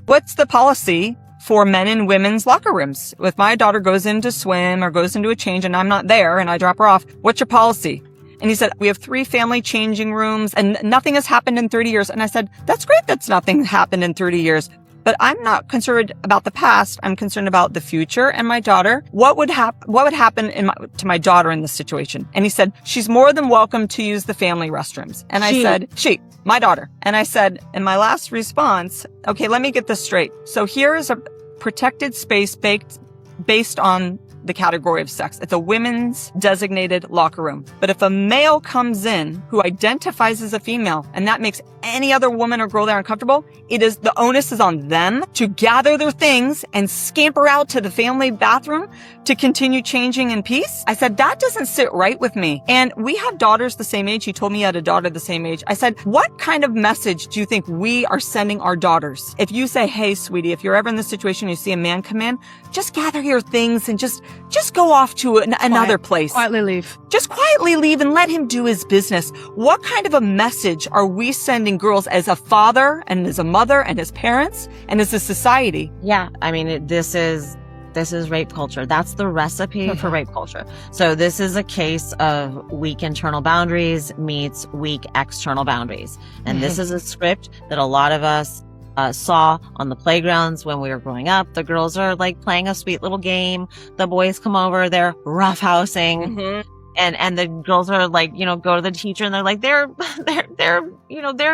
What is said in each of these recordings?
What's the policy for men and women's locker rooms? If my daughter goes in to swim or goes into a change and I'm not there and I drop her off, what's your policy? And he said, we have 3 family changing rooms and nothing has happened in 30 years. And I said, that's great. That's nothing happened in 30 years. But I'm not concerned about the past. I'm concerned about the future and my daughter. What would happen to my daughter in this situation? And he said, she's more than welcome to use the family restrooms. And I said, my daughter. And I said, in my last response, okay, let me get this straight. So here is a protected space based on the category of sex. It's a women's designated locker room. But if a male comes in who identifies as a female and that makes any other woman or girl there uncomfortable, the onus is on them to gather their things and scamper out to the family bathroom to continue changing in peace. I said, that doesn't sit right with me. And we have daughters the same age. He told me he had a daughter the same age. I said, what kind of message do you think we are sending our daughters? If you say, hey, sweetie, if you're ever in this situation, you see a man come in, just gather your things and just go off to another place. Quietly leave. Just quietly leave and let him do his business. What kind of a message are we sending girls as a father and as a mother and as parents and as a society? Yeah. I mean, this is rape culture. That's the recipe for rape culture. So this is a case of weak internal boundaries meets weak external boundaries. And this is a script that a lot of us saw on the playgrounds when we were growing up. The girls are like playing a sweet little game. The boys come over, they're roughhousing. And the girls are like, go to the teacher and they're like, they're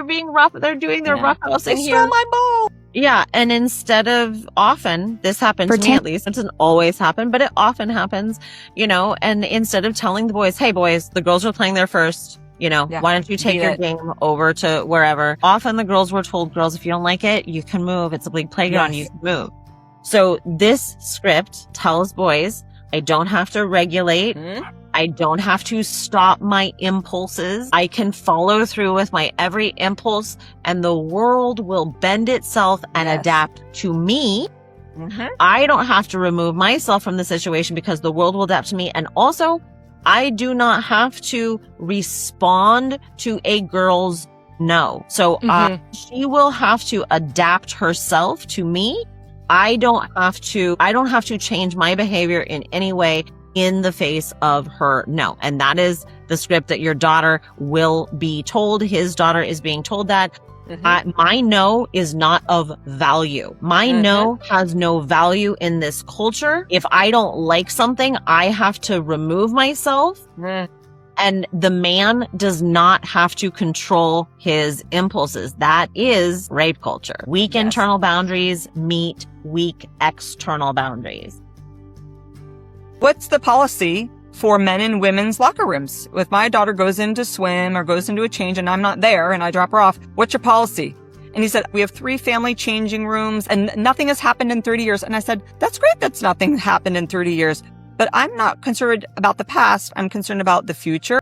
being rough. They're doing their roughhousing They here. stole my ball. Yeah. And instead of often, this happens to me at least. It doesn't always happen, but it often happens, and instead of telling the boys, hey boys, the girls are playing there first. Why don't you take your game over to wherever? Often the girls were told, girls, if you don't like it, you can move. It's a big playground. You can move. So this script tells boys, I don't have to regulate. I don't have to stop my impulses. I can follow through with my every impulse and the world will bend itself and adapt to me. I don't have to remove myself from the situation because the world will adapt to me. And also, I do not have to respond to a girl's no. So she will have to adapt herself to me. I don't have to change my behavior in any way in the face of her no. And that is the script that your daughter will be told. His daughter is being told that. My no is not of value. My no has no value in this culture. If I don't like something, I have to remove myself. And the man does not have to control his impulses. That is rape culture. Weak internal boundaries meet weak external boundaries. What's the policy for men and women's locker rooms? If my daughter goes in to swim or goes into a change and I'm not there and I drop her off, what's your policy? And he said, we have 3 family changing rooms and nothing has happened in 30 years. And I said, that's great. That's nothing happened in 30 years. But I'm not concerned about the past. I'm concerned about the future.